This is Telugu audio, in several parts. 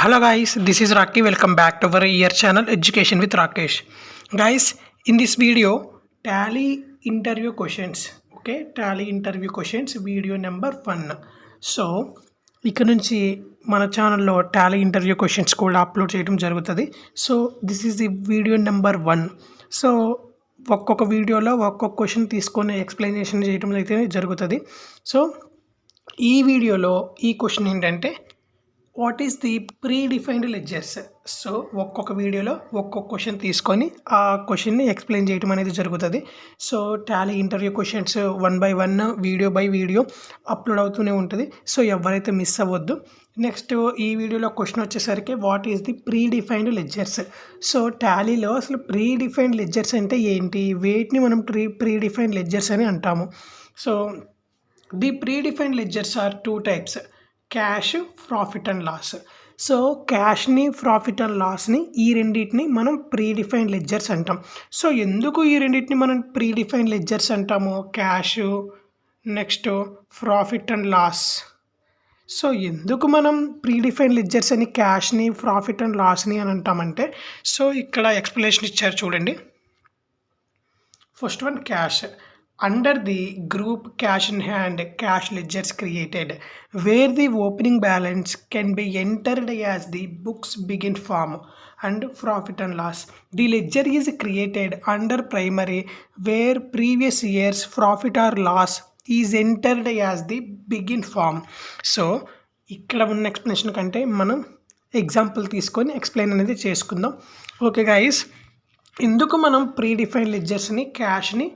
Hello guys, this is Raki. Welcome back to our year channel Education with Rakesh. Guys, in this video, Tally interview questions. Okay, Tally interview questions video number 1. So ఇక్కడ నుంచి మన ఛానల్లో టాలీ ఇంటర్వ్యూ క్వశ్చన్స్ కూడా అప్లోడ్ చేయడం జరుగుతుంది. So this is the video number 1. So ఒక్కొక్క వీడియోలో ఒక్కొక్క క్వశ్చన్ తీసుకొని ఎక్స్ప్లెనేషన్ చేయడం అయితే జరుగుతుంది. సో ఈ వీడియోలో ఈ క్వశ్చన్ ఏంటంటే what is the pre defined ledgers. So ఒక్కొక్క వీడియోలో ఒక్కొక్క క్వశ్చన్ తీసుకొని ఆ క్వశ్చన్ని ఎక్స్ప్లెయిన్ చేయడం అనేది జరుగుతుంది. So Tally interview questions 1 by 1 video by video upload అవుతూనే ఉంటుంది. సో ఎవరైతే మిస్ అవ్వద్దు. నెక్స్ట్ ఈ వీడియోలో క్వశ్చన్ వచ్చేసరికి what is the pre defined ledgers. So టాలీలో అసలు ప్రీ డిఫైన్డ్ లెడ్జర్స్ అంటే ఏంటి, వేటిని మనం ప్రీ డిఫైన్డ్ లెడ్జర్స్ అని అంటాము. So the pre defined ledgers are 2 types, cash, profit and loss. So క్యాష్ని, ప్రాఫిట్ అండ్ లాస్ని ఈ రెండింటిని మనం ప్రీ డిఫైన్డ్ లెడ్జర్స్ అంటాం. సో ఎందుకు ఈ రెండింటిని మనం ప్రీ డిఫైన్డ్ లెడ్జర్స్ అంటాము, cash next profit and loss. So ఎందుకు మనం ప్రీ డిఫైన్డ్ లెడ్జర్స్ అని క్యాష్ని, ప్రాఫిట్ అండ్ లాస్ని అని అంటామంటే, సో ఇక్కడ ఎక్స్ప్లెనేషన్ ఇచ్చారు చూడండి. First one cash. Under the group cash in hand, cash ledgers created where the opening balance can be entered as the book's begin form and profit and loss. The ledger is created under primary where previous year's profit or loss is entered as the begin form. So ఇక్కడ ఉన్న ఎక్స్ప్లెనేషన్ కంటే మనం ఎగ్జాంపుల్ తీసుకొని ఎక్స్ప్లెయిన్ అనేది చేసుకుందాం. ఓకే గైస్, ఎందుకు మనం ప్రీ డిఫైన్డ్ లెడ్జర్స్ని, క్యాష్ని,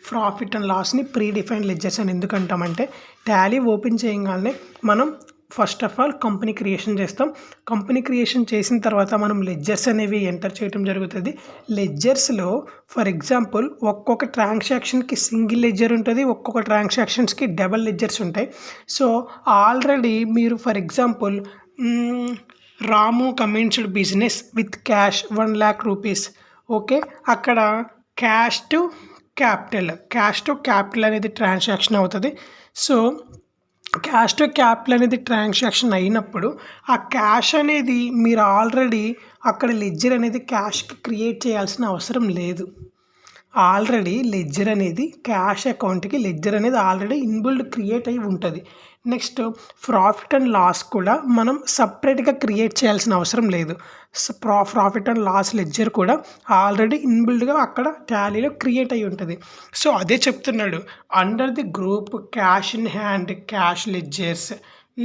ప్రాఫిట్ అండ్ లాస్ని ప్రీ డిఫైన్డ్ లెడ్జర్స్ అని ఎందుకు అంటామంటే, టాలీ ఓపెన్ చేయగానే మనం first of all company creation చేస్తాం. కంపెనీ క్రియేషన్ చేసిన తర్వాత మనం లెడ్జర్స్ అనేవి ఎంటర్ చేయడం జరుగుతుంది. లెడ్జర్స్లో ఫర్ ఎగ్జాంపుల్ ఒక్కొక్క ట్రాన్సాక్షన్కి సింగిల్ లెడ్జర్ ఉంటుంది, ఒక్కొక్క ట్రాన్సాక్షన్స్కి డబల్ లెడ్జర్స్ ఉంటాయి. సో ఆల్రెడీ మీరు for example Ramu commenced business with cash 1 lakh rupees. Okay, అక్కడ క్యాష్ టు క్యాపిటల్ అనేది ట్రాన్సాక్షన్ అవుతుంది. సో క్యాష్ టు క్యాపిటల్ అనేది ట్రాన్సాక్షన్ అయినప్పుడు ఆ క్యాష్ అనేది మీరు ఆల్రెడీ అక్కడ లెడ్జర్ అనేది క్యాష్కి క్రియేట్ చేయాల్సిన అవసరం లేదు. ఆల్రెడీ లెడ్జర్ అనేది క్యాష్ అకౌంట్కి లెడ్జర్ అనేది ఆల్రెడీ ఇన్బిల్డ్ క్రియేట్ అయి ఉంటుంది. నెక్స్ట్ ప్రాఫిట్ అండ్ లాస్ కూడా మనం సపరేట్గా క్రియేట్ చేయాల్సిన అవసరం లేదు. ప్రాఫిట్ అండ్ లాస్ లెడ్జర్ కూడా ఆల్రెడీ ఇన్బిల్డ్గా అక్కడ టాలీలో క్రియేట్ అయి ఉంటుంది. సో అదే చెప్తున్నాడు, under the group cash in hand cash ledgers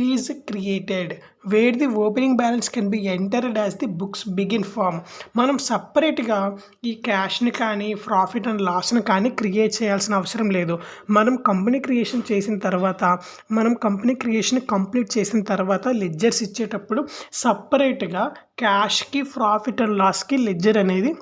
is created where the opening balance can be entered as the books begin from. మనం సపరేట్గా ఈ క్యాష్ని కానీ ప్రాఫిట్ అండ్ లాస్ని కానీ క్రియేట్ చేయాల్సిన అవసరం లేదు. మనం కంపెనీ క్రియేషన్ చేసిన తర్వాత, మనం కంపెనీ క్రియేషన్ కంప్లీట్ చేసిన తర్వాత లెడ్జర్స్ ఇచ్చేటప్పుడు సపరేట్గా క్యాష్కి, ప్రాఫిట్ అండ్ లాస్కి లెడ్జర్ అనేది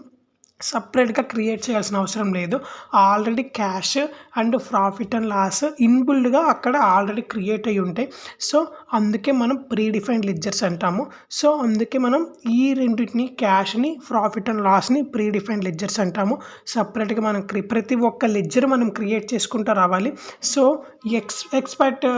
సపరేట్గా క్రియేట్ చేయాల్సిన అవసరం లేదు. Already cash and profit and loss ఇన్బిల్డ్గా అక్కడ ఆల్రెడీ క్రియేట్ అయి ఉంటాయి. సో అందుకే మనం ప్రీ డిఫైన్డ్ లెడ్జర్స్ అంటాము. సో అందుకే మనం ఈ రెండింటిని, క్యాష్ని, ప్రాఫిట్ అండ్ లాస్ని ప్రీ డిఫైన్డ్ లెడ్జర్స్ అంటాము. సపరేట్గా మనం ప్రతి ఒక్క లెడ్జర్ మనం క్రియేట్ చేసుకుంటూ రావాలి. So except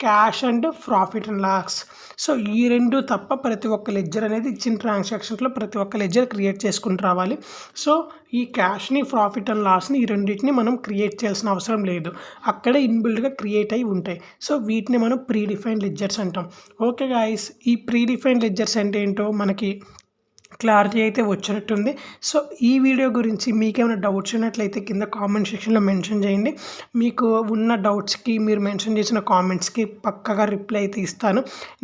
cash and profit and loss. So ఈ రెండు తప్ప ప్రతి ఒక్క లెడ్జర్ అనేది ఇచ్చిన ట్రాన్సాక్షన్స్లో ప్రతి ఒక్క లెడ్జర్ క్రియేట్ చేసుకుంటూ రావాలి. సో ఈ క్యాష్ని, ప్రాఫిట్ అండ్ లాస్ని ఈ రెండింటిని మనం క్రియేట్ చేయాల్సిన అవసరం లేదు, అక్కడే ఇన్బిల్డ్గా క్రియేట్ అయి ఉంటాయి. సో వీటిని మనం ప్రీ డిఫైన్డ్ లెడ్జర్స్ అంటాం. ఓకే గాయస్, ఈ ప్రీ డిఫైన్డ్ లెడ్జర్స్ అంటే ఏంటో మనకి క్లారిటీ అయితే వచ్చినట్టుంది. సో ఈ వీడియో గురించి మీకేమైనా డౌట్స్ ఉన్నట్లయితే కింద కామెంట్ సెక్షన్లో మెన్షన్ చేయండి. మీకు ఉన్న డౌట్స్కి మీరు మెన్షన్ చేసిన కామెంట్స్కి పక్కగా రిప్లై అయితే ఇస్తాను.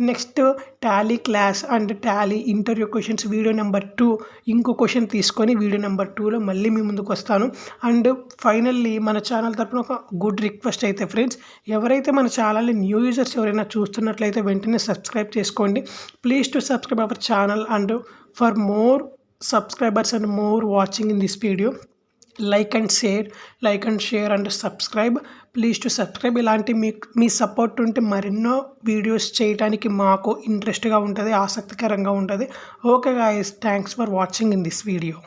Next Tally class and Tally interview questions video number 2 ఇంకో క్వశ్చన్ తీసుకొని వీడియో నెంబర్ 2లో మళ్ళీ మీ ముందుకు వస్తాను. అండ్ ఫైనల్లీ మన ఛానల్ తరపున ఒక గుడ్ రిక్వెస్ట్ అయితే ఫ్రెండ్స్, ఎవరైతే మన ఛానల్ని న్యూ యూజర్స్ ఎవరైనా చూస్తున్నట్లయితే వెంటనే సబ్స్క్రైబ్ చేసుకోండి. Please to subscribe our channel and for more subscribers and more watching in this video, like and share and subscribe. Please to subscribe. ఇలాంటి మీ సపోర్ట్ ఉంటే మరెన్నో వీడియోస్ చేయడానికి మాకు ఇంట్రెస్ట్గా ఉంటుంది, ఆసక్తికరంగా ఉంటుంది. Okay guys, thanks for watching in this video.